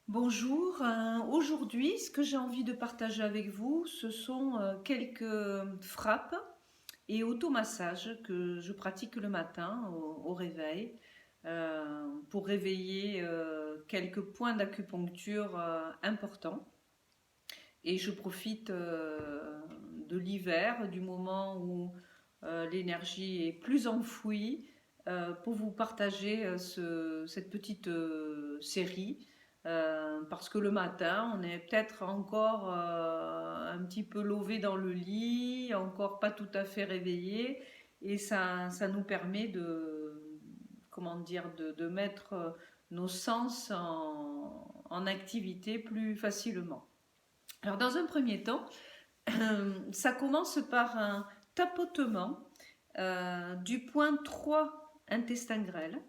Bonjour, aujourd'hui ce que j'ai envie de partager avec vous, ce sont quelques frappes et automassages que je pratique le matin au réveil pour réveiller quelques points d'acupuncture importants. Et je profite de l'hiver, du moment où l'énergie est plus enfouie, pour vous partager cette petite série. Parce que le matin, on est peut-être encore un petit peu lové dans le lit, encore pas tout à fait réveillé, et ça nous permet comment dire, de mettre nos sens en activité plus facilement. Alors, dans un premier temps, ça commence par un tapotement du point 3 intestin grêle.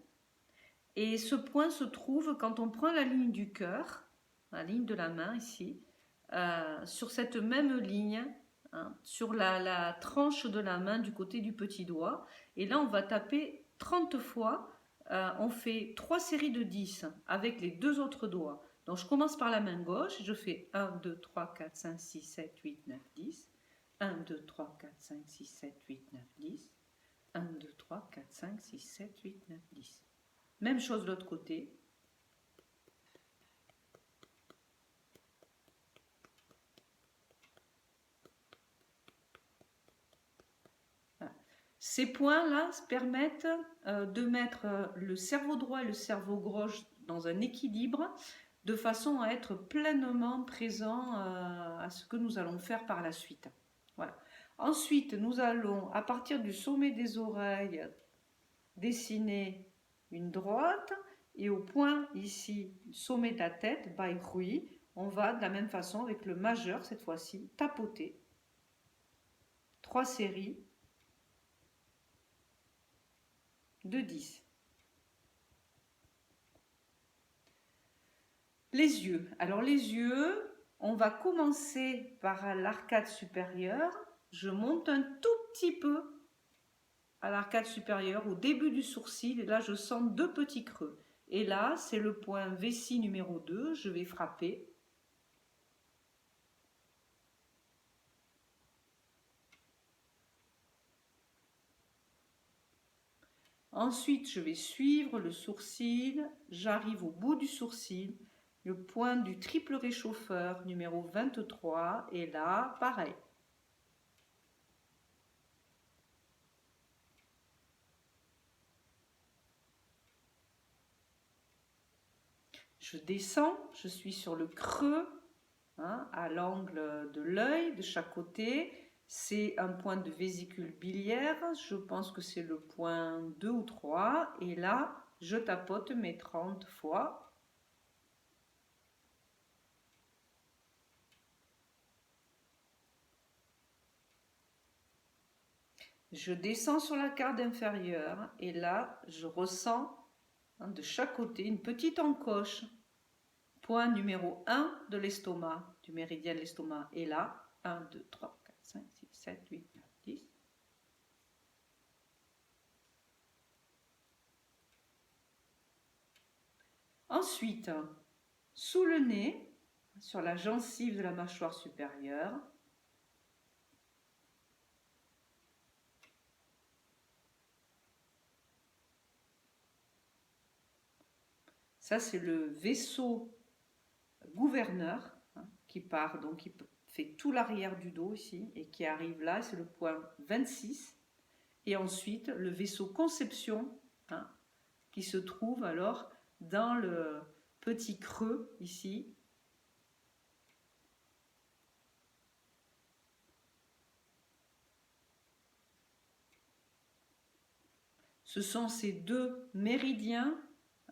Et ce point se trouve quand on prend la ligne du cœur, la ligne de la main ici, sur cette même ligne, hein, sur la tranche de la main du côté du petit doigt. Et là, on va taper 30 fois. On fait 3 séries de 10 avec les deux autres doigts. Donc je commence par la main gauche, je fais 1, 2, 3, 4, 5, 6, 7, 8, 9, 10. 1, 2, 3, 4, 5, 6, 7, 8, 9, 10. 1, 2, 3, 4, 5, 6, 7, 8, 9, 10. Même chose de l'autre côté. Voilà. Ces points-là permettent de mettre le cerveau droit et le cerveau gauche dans un équilibre de façon à être pleinement présent à ce que nous allons faire par la suite. Voilà. Ensuite, nous allons, à partir du sommet des oreilles, dessiner une droite et au point ici, sommet de la tête, Bai Hui, on va de la même façon avec le majeur cette fois-ci, tapoter. 3 séries de 10. Les yeux. Alors les yeux, on va commencer par l'arcade supérieure. Je monte un tout petit peu à l'arcade supérieure, au début du sourcil, et là je sens deux petits creux. Et là, c'est le point vessie numéro 2, je vais frapper. Ensuite, je vais suivre le sourcil, j'arrive au bout du sourcil, le point du triple réchauffeur numéro 23, et là, pareil. Je descends, je suis sur le creux, hein, à l'angle de l'œil de chaque côté. C'est un point de vésicule biliaire, je pense que c'est le point 2 ou 3. Et là, je tapote mes 30 fois. Je descends sur la carte inférieure et là, je ressens, hein, de chaque côté une petite encoche. Point numéro 1 de l'estomac, du méridien de l'estomac. Et là, 1, 2, 3, 4, 5, 6, 7, 8, 9, 10. Ensuite, sous le nez, sur la gencive de la mâchoire supérieure, ça c'est le vaisseau gouverneur, hein, qui part, donc qui fait tout l'arrière du dos ici et qui arrive là, c'est le point 26. Et ensuite le vaisseau conception, hein, qui se trouve alors dans le petit creux ici. Ce sont ces deux méridiens,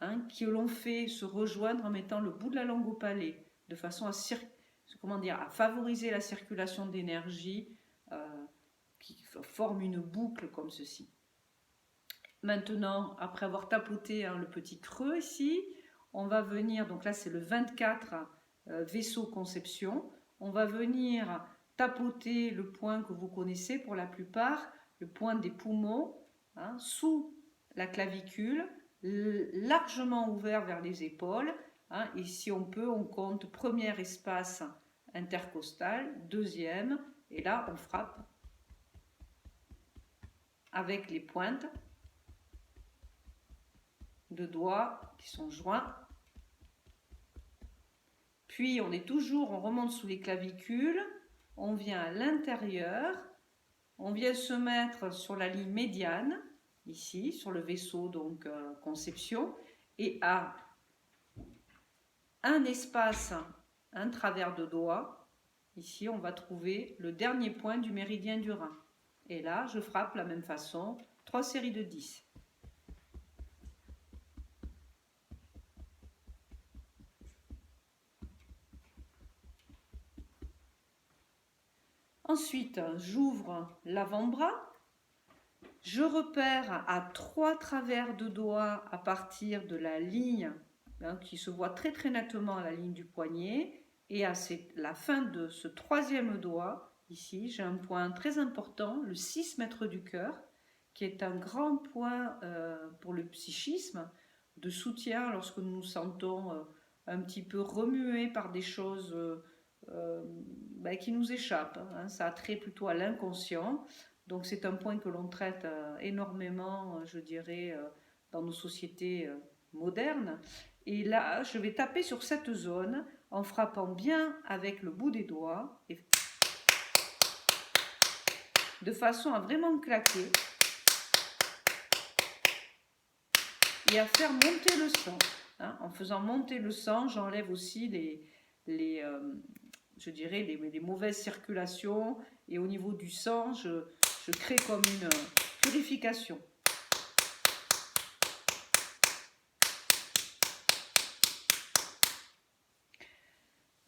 hein, qui l'ont fait se rejoindre en mettant le bout de la langue au palais, de façon à favoriser la circulation d'énergie, qui forme une boucle comme ceci. Maintenant, après avoir tapoté, hein, le petit creux ici, on va venir, donc là c'est le 24, vaisseau conception, on va venir tapoter le point que vous connaissez pour la plupart, le point des poumons, hein, sous la clavicule, largement ouvert vers les épaules, Hein. Et si on peut, on compte premier espace intercostal, deuxième, et là on frappe avec les pointes de doigts qui sont joints. Puis on est toujours, on remonte sous les clavicules, on vient à l'intérieur, on vient se mettre sur la ligne médiane, ici, sur le vaisseau, donc conception, et à un espace, un travers de doigt, ici on va trouver le dernier point du méridien du rein. Et là, je frappe de la même façon, 3 séries de 10. Ensuite, j'ouvre l'avant-bras. Je repère à 3 travers de doigts à partir de la ligne qui se voit très très nettement à la ligne du poignet. Et à la fin de ce troisième doigt, ici, j'ai un point très important, le 6 mètres du cœur, qui est un grand point pour le psychisme, de soutien lorsque nous nous sentons un petit peu remués par des choses qui nous échappent. Hein. Ça a trait plutôt à l'inconscient. Donc c'est un point que l'on traite énormément, je dirais, dans nos sociétés modernes. Et là, je vais taper sur cette zone en frappant bien avec le bout des doigts, et de façon à vraiment claquer et à faire monter le sang. Hein. En faisant monter le sang, j'enlève aussi les mauvaises circulations, et au niveau du sang, je crée comme une purification.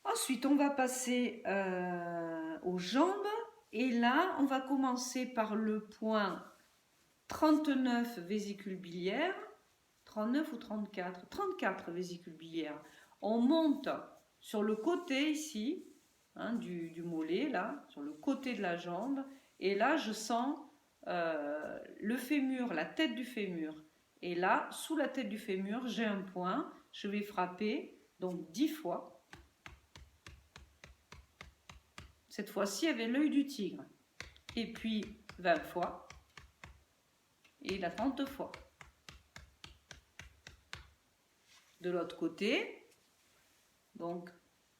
Ensuite, on va passer aux jambes, et là, on va commencer par le point 39 vésicules biliaires, 39 ou 34, 34 vésicules biliaires. On monte sur le côté ici, hein, du mollet, là, sur le côté de la jambe, et là, je sens le fémur, la tête du fémur. Et là, sous la tête du fémur, j'ai un point, je vais frapper, donc 10 fois. Cette fois-ci avec l'œil du tigre. Et puis 20 fois. Et la 30 fois. De l'autre côté. Donc,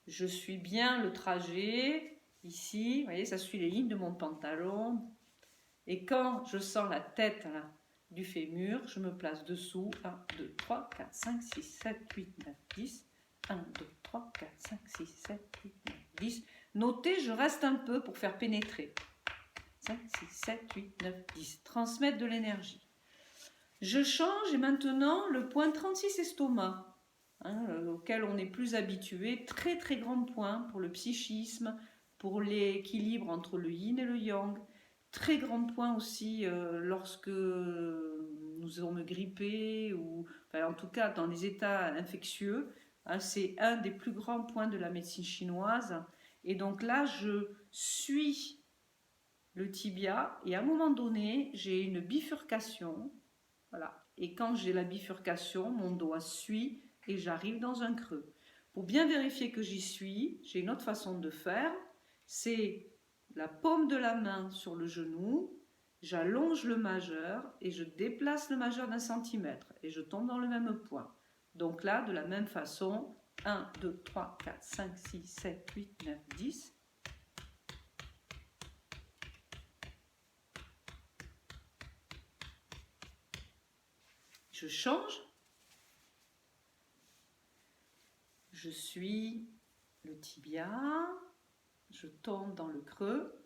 je suis bien le trajet. Ici, vous voyez, ça suit les lignes de mon pantalon. Et quand je sens la tête là, du fémur, je me place dessous. 1, 2, 3, 4, 5, 6, 7, 8, 9, 10. 1, 2, 3, 4, 5, 6, 7, 8, 9, 10. Notez, je reste un peu pour faire pénétrer. 5, 6, 7, 8, 9, 10. Transmettre de l'énergie. Je change, et maintenant le point 36 estomac, hein, auquel on est plus habitué. Très très grand point pour le psychisme, pour l'équilibre entre le yin et le yang. Très grand point aussi lorsque nous sommes grippés, ou enfin, en tout cas dans les états infectieux. Hein, c'est un des plus grands points de la médecine chinoise. Et donc là, je suis le tibia, et à un moment donné, j'ai une bifurcation. Voilà. Et quand j'ai la bifurcation, mon doigt suit et j'arrive dans un creux. Pour bien vérifier que j'y suis, j'ai une autre façon de faire. C'est la paume de la main sur le genou, j'allonge le majeur et je déplace le majeur d'1 centimètre et je tombe dans le même point. Donc là, de la même façon, 1, 2, 3, 4, 5, 6, 7, 8, 9, 10. Je change. Je suis le tibia. Je tombe dans le creux.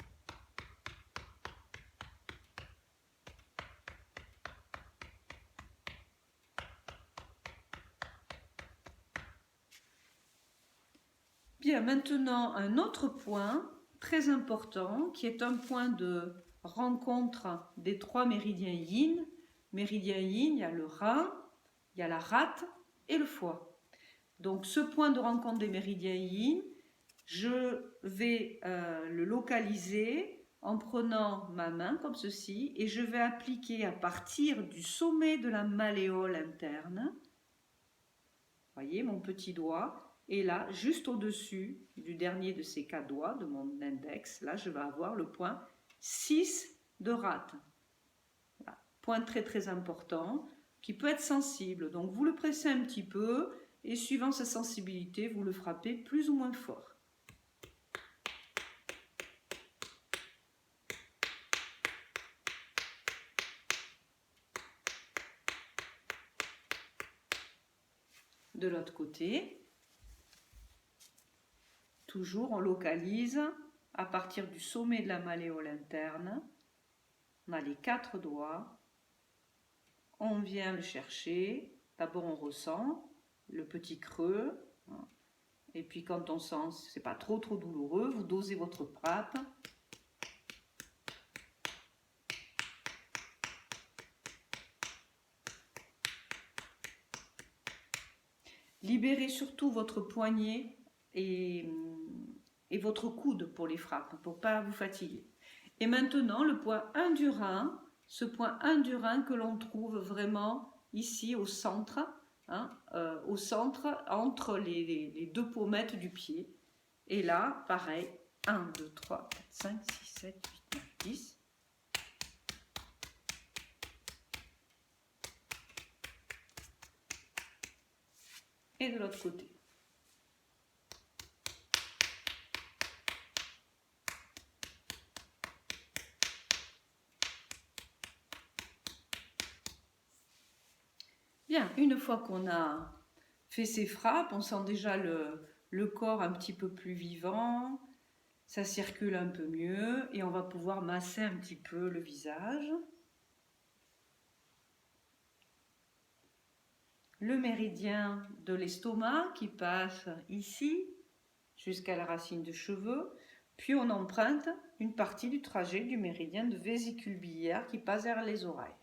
Bien, maintenant un autre point très important qui est un point de rencontre des 3 méridiens yin. Méridien yin, il y a le rein, il y a la rate et le foie. Donc ce point de rencontre des méridiens yin, je vais le localiser en prenant ma main comme ceci, et je vais appliquer à partir du sommet de la malléole interne Voyez, mon petit doigt est là, juste au-dessus du dernier de ces 4 doigts, de mon index. Là, je vais avoir le point 6 de rate. Voilà. Point très très important, qui peut être sensible. Donc, vous le pressez un petit peu, et suivant sa sensibilité, vous le frappez plus ou moins fort. De l'autre côté, toujours on localise à partir du sommet de la malléole interne. On a les 4 doigts. On vient le chercher. D'abord on ressent le petit creux. Et puis quand on sent que ce n'est pas trop douloureux, vous dosez votre frappe. Libérez surtout votre poignet et votre coude pour les frappes, pour ne pas vous fatiguer. Et maintenant, le point 1 du rein, ce point 1 du rein que l'on trouve vraiment ici au centre, entre les 2 pommettes du pied. Et là, pareil, 1, 2, 3, 4, 5, 6, 7, 8, 9, 10. Et de l'autre côté. Bien, une fois qu'on a fait ces frappes, on sent déjà le corps un petit peu plus vivant, ça circule un peu mieux et on va pouvoir masser un petit peu le visage. Le méridien de l'estomac qui passe ici jusqu'à la racine de cheveux, puis on emprunte une partie du trajet du méridien de vésicule biliaire qui passe vers les oreilles.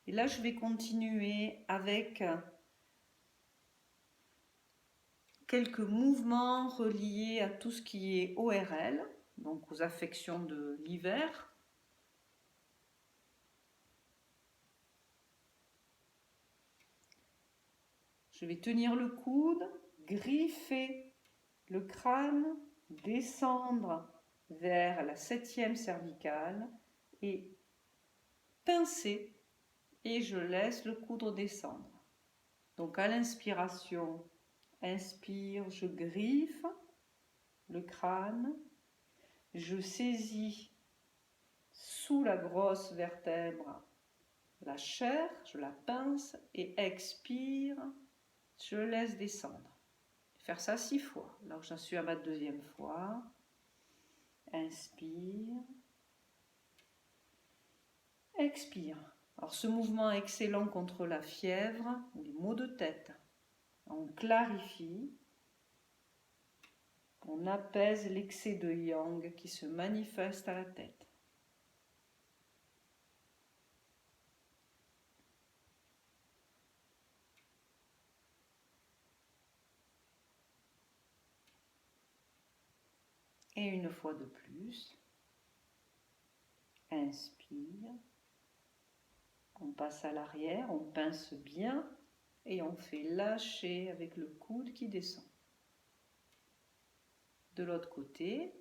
Et là, je vais continuer avec quelques mouvements reliés à tout ce qui est ORL, donc aux affections de l'hiver. Je vais tenir le coude, griffer le crâne, descendre vers la 7e cervicale et pincer. Et je laisse le coude descendre. Donc à l'inspiration, inspire, je griffe le crâne, je saisis sous la grosse vertèbre la chair, je la pince et expire, je laisse descendre. Faire ça 6 fois. Alors j'en suis à ma 2e fois. Inspire, expire. Alors ce mouvement est excellent contre la fièvre ou les maux de tête. On clarifie, on apaise l'excès de yang qui se manifeste à la tête. Et une fois de plus, inspire, on passe à l'arrière, on pince bien et on fait lâcher avec le coude qui descend. De l'autre côté,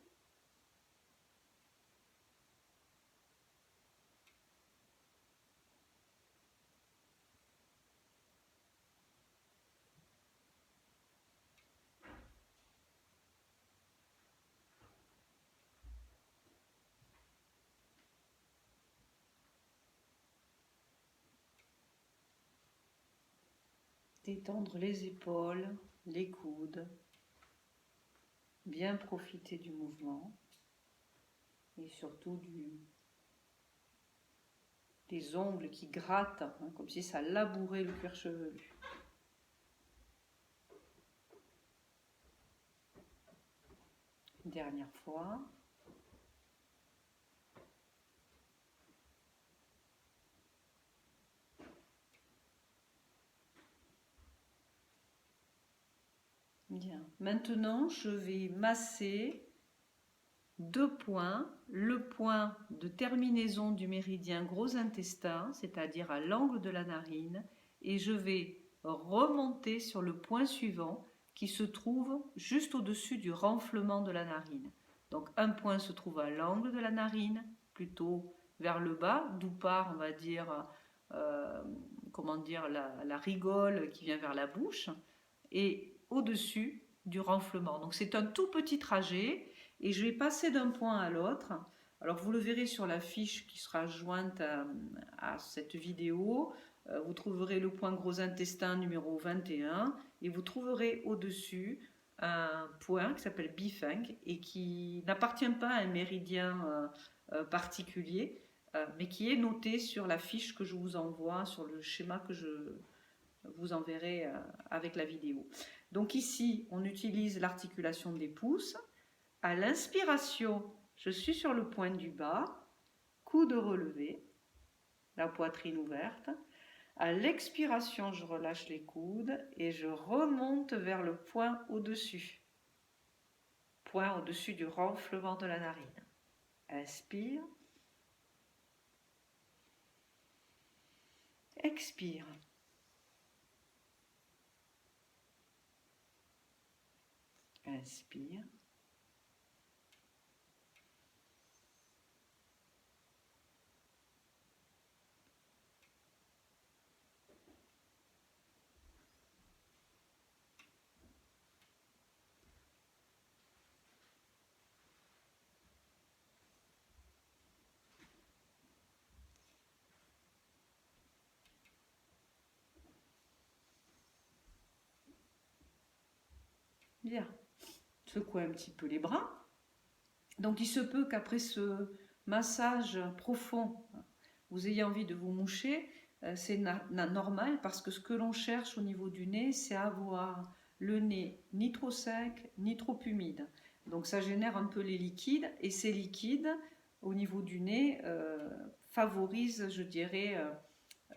détendre les épaules, les coudes, bien profiter du mouvement et surtout des ongles qui grattent, comme si ça labourait le cuir chevelu. Une dernière fois. Bien. Maintenant, je vais masser deux points, le point de terminaison du méridien gros intestin, c'est-à-dire à l'angle de la narine, et je vais remonter sur le point suivant qui se trouve juste au-dessus du renflement de la narine. Donc un point se trouve à l'angle de la narine, plutôt vers le bas, d'où part, on va dire, euh, comment dire, la rigole qui vient vers la bouche, et au-dessus du renflement. Donc c'est un tout petit trajet et je vais passer d'un point à l'autre. Alors vous le verrez sur la fiche qui sera jointe à cette vidéo. Vous trouverez le point gros intestin numéro 21 et vous trouverez au-dessus un point qui s'appelle Bifeng et qui n'appartient pas à un méridien particulier, mais qui est noté sur la fiche que je vous envoie, sur le schéma que je vous enverrai avec la vidéo. Donc ici, on utilise l'articulation des pouces. À l'inspiration, je suis sur le point du bas, coude relevé, la poitrine ouverte. À l'expiration, je relâche les coudes et je remonte vers le point au-dessus. Point au-dessus du renflement de la narine. Inspire. Expire. Inspire. Bien. Secouez un petit peu les bras. Donc il se peut qu'après ce massage profond, vous ayez envie de vous moucher. C'est normal parce que ce que l'on cherche au niveau du nez, c'est avoir le nez ni trop sec ni trop humide. Donc ça génère un peu les liquides et ces liquides au niveau du nez favorisent, je dirais,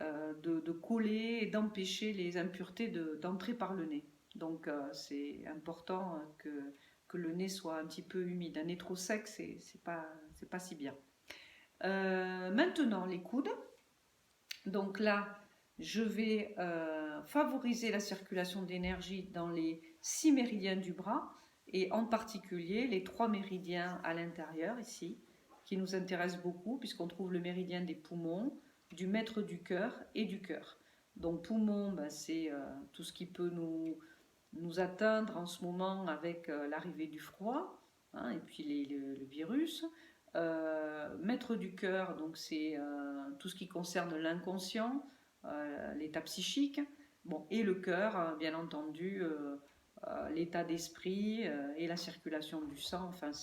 de coller et d'empêcher les impuretés d'entrer par le nez. Donc c'est important que le nez soit un petit peu humide. Un nez trop sec, c'est pas si bien. Maintenant, les coudes. Donc là, je vais favoriser la circulation d'énergie dans les 6 méridiens du bras et en particulier les 3 méridiens à l'intérieur ici, qui nous intéressent beaucoup puisqu'on trouve le méridien des poumons, du maître du cœur et du cœur. Donc poumons, ben, c'est tout ce qui peut nous atteindre en ce moment avec l'arrivée du froid, hein, et puis le virus. Maître du cœur, donc c'est tout ce qui concerne l'inconscient, l'état psychique, bon, et le cœur, bien entendu, l'état d'esprit et la circulation du sang. Enfin,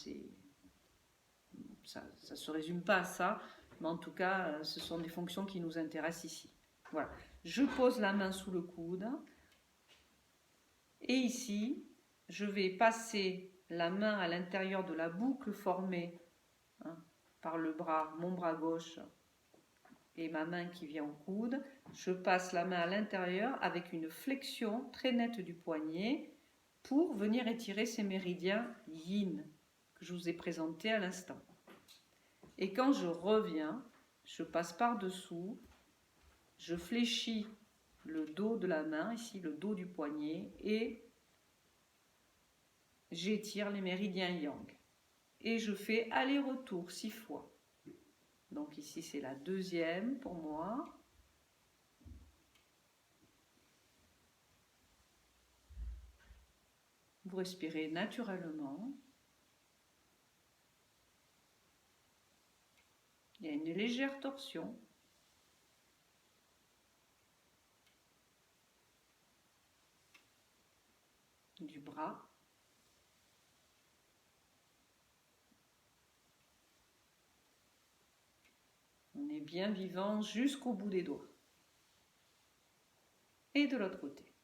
ça ne se résume pas à ça, mais en tout cas, ce sont des fonctions qui nous intéressent ici. Voilà. Je pose la main sous le coude. Et ici, je vais passer la main à l'intérieur de la boucle formée, hein, par le bras, mon bras gauche et ma main qui vient au coude. Je passe la main à l'intérieur avec une flexion très nette du poignet pour venir étirer ces méridiens yin que je vous ai présentés à l'instant. Et quand je reviens, je passe par-dessous, je fléchis le dos de la main, ici le dos du poignet, et j'étire les méridiens yang. Et je fais aller-retour 6 fois. Donc ici c'est la deuxième pour moi. Vous respirez naturellement. Il y a une légère torsion. Du bras. On est bien vivant jusqu'au bout des doigts. Et de l'autre côté.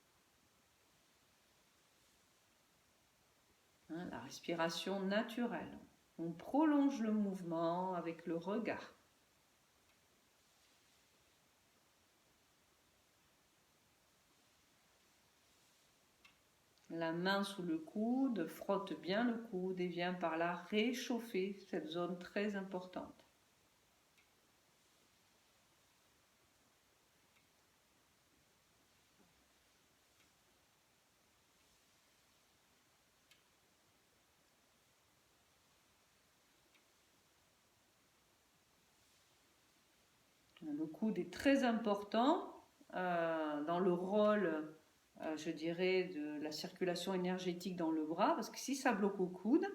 Hein, la respiration naturelle. On prolonge le mouvement avec le regard. La main sous le coude, frotte bien le coude et viens par là réchauffer cette zone très importante. Le coude est très important dans le rôle, je dirais, de la circulation énergétique dans le bras, parce que si ça bloque au coude,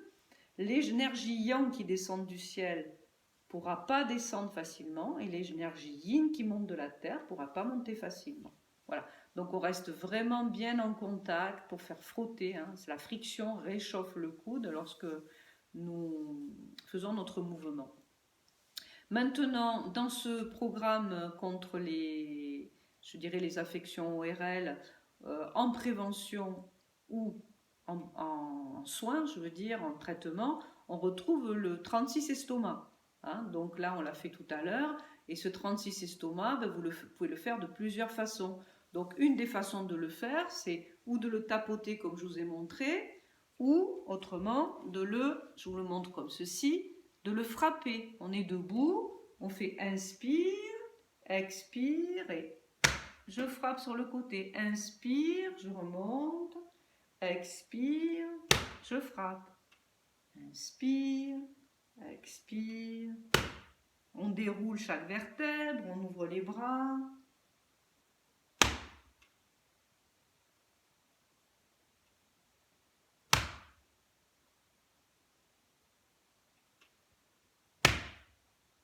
l'énergie yang qui descend du ciel ne pourra pas descendre facilement et l'énergie yin qui monte de la terre ne pourra pas monter facilement. Voilà. Donc on reste vraiment bien en contact pour faire frotter. Hein. La friction réchauffe le coude lorsque nous faisons notre mouvement. Maintenant, dans ce programme contre les, je dirais, les affections ORL, en prévention ou en soins, je veux dire, en traitement, on retrouve le 36 estomac. Hein, donc là, on l'a fait tout à l'heure. Et ce 36 estomac, ben, vous pouvez le faire de plusieurs façons. Donc une des façons de le faire, c'est ou de le tapoter comme je vous ai montré, ou autrement, je vous le montre comme ceci, de le frapper. On est debout, on fait inspire, expire et je frappe sur le côté. Inspire, je remonte, expire, je frappe. Inspire, expire. On déroule chaque vertèbre, on ouvre les bras.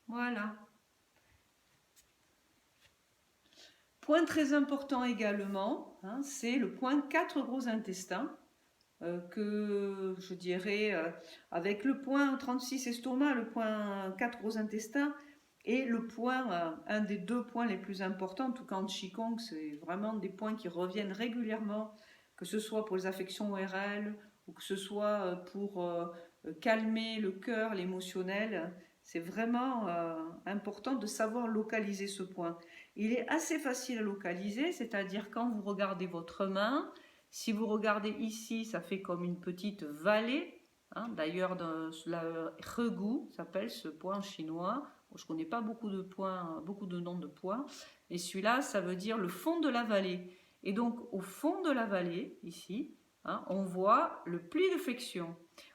Voilà. Point très important également, hein, c'est le point 4 gros intestins. Que je dirais avec le point 36 estomac, le point 4 gros intestins et le point, un des deux points les plus importants, en tout cas en Qigong, c'est vraiment des points qui reviennent régulièrement, que ce soit pour les affections ORL ou que ce soit pour calmer le cœur, l'émotionnel. C'est vraiment important de savoir localiser ce point. Il est assez facile à localiser, c'est-à-dire quand vous regardez votre main, si vous regardez ici, ça fait comme une petite vallée. Hein. D'ailleurs, la Regu s'appelle ce point chinois. Je ne connais pas beaucoup de noms de points. Et celui-là, ça veut dire le fond de la vallée. Et donc, au fond de la vallée, ici, hein, on voit le pli de flexion.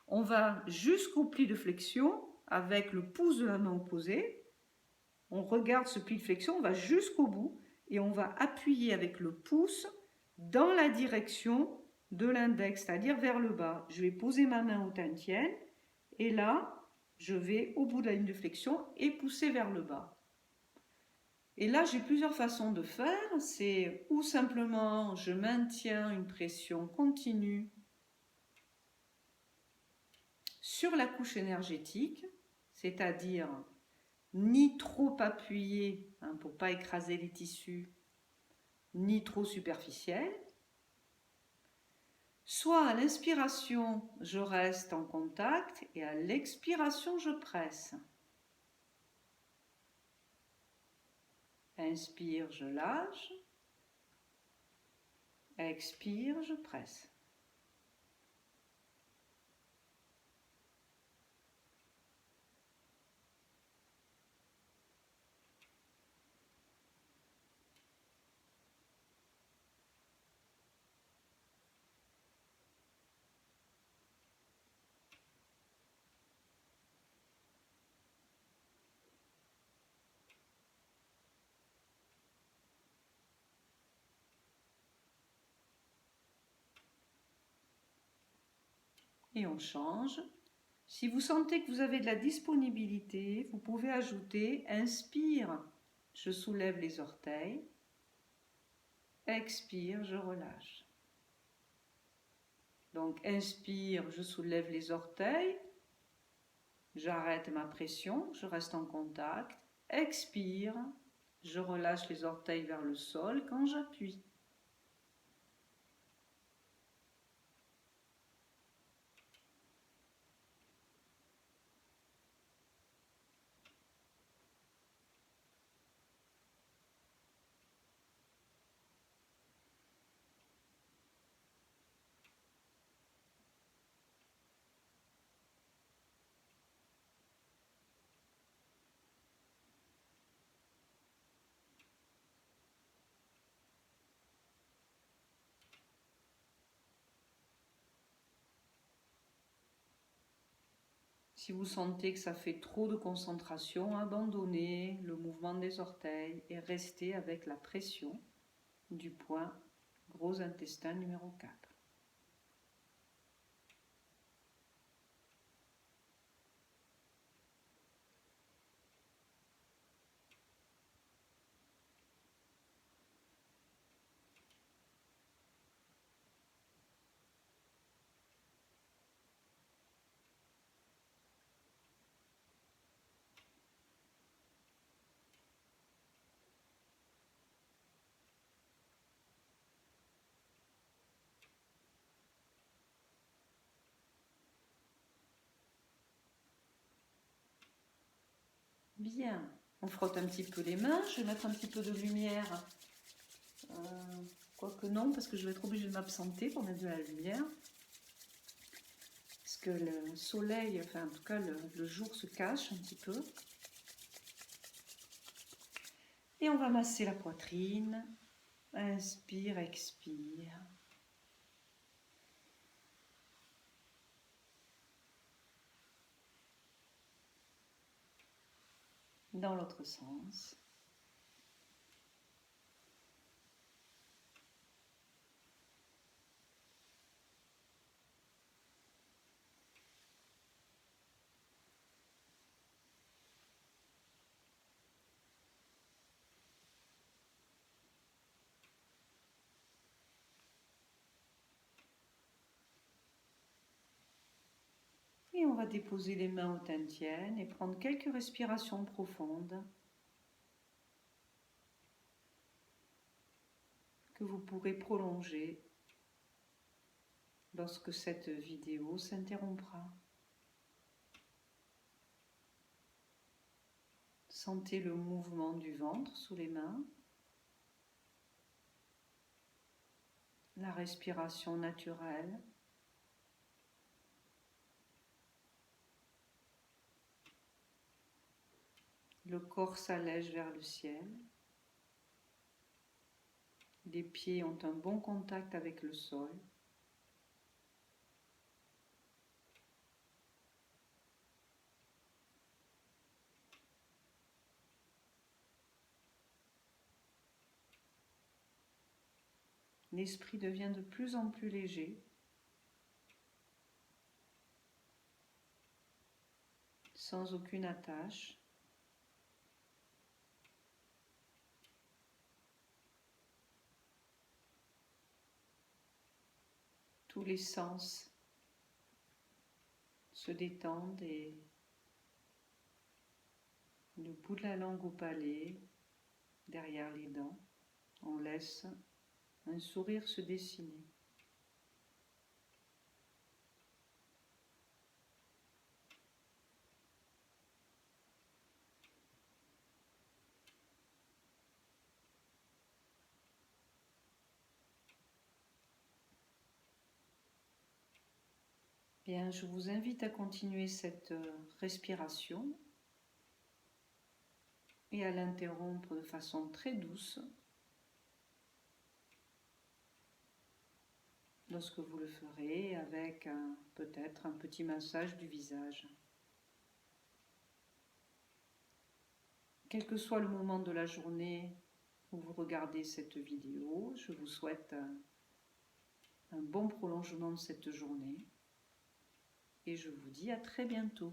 On va jusqu'au pli de flexion avec le pouce de la main opposée. On regarde ce pli de flexion, on va jusqu'au bout et on va appuyer avec le pouce dans la direction de l'index, c'est-à-dire vers le bas. Je vais poser ma main au tiers et là, je vais au bout de la ligne de flexion et pousser vers le bas. Et là, j'ai plusieurs façons de faire. C'est ou simplement je maintiens une pression continue sur la couche énergétique, c'est-à-dire ni trop appuyé hein, pour ne pas écraser les tissus, ni trop superficiel. Soit à l'inspiration, je reste en contact et à l'expiration, je presse. Inspire, je lâche. Expire, je presse. Et on change. Si vous sentez que vous avez de la disponibilité, vous pouvez ajouter inspire, je soulève les orteils. Expire, je relâche. Donc inspire, je soulève les orteils. J'arrête ma pression, je reste en contact. Expire, je relâche les orteils vers le sol quand j'appuie. Si vous sentez que ça fait trop de concentration, abandonnez le mouvement des orteils et restez avec la pression du point gros intestin numéro 4. Bien, on frotte un petit peu les mains. Je vais mettre un petit peu de lumière. Quoique non, parce que je vais être obligée de m'absenter pour mettre de la lumière. Parce que le soleil, enfin en tout cas le jour se cache un petit peu. Et on va masser la poitrine. Inspire, expire. Dans l'autre sens. Et on va déposer les mains au tienne et prendre quelques respirations profondes que vous pourrez prolonger lorsque cette vidéo s'interrompra. Sentez le mouvement du ventre sous les mains, la respiration naturelle. Le corps s'allège vers le ciel. Les pieds ont un bon contact avec le sol. L'esprit devient de plus en plus léger. Sans aucune attache. Tous les sens se détendent et le bout de la langue au palais, derrière les dents, on laisse un sourire se dessiner. Bien, je vous invite à continuer cette respiration et à l'interrompre de façon très douce lorsque vous le ferez avec peut-être un petit massage du visage. Quel que soit le moment de la journée où vous regardez cette vidéo, je vous souhaite un bon prolongement de cette journée et je vous dis à très bientôt.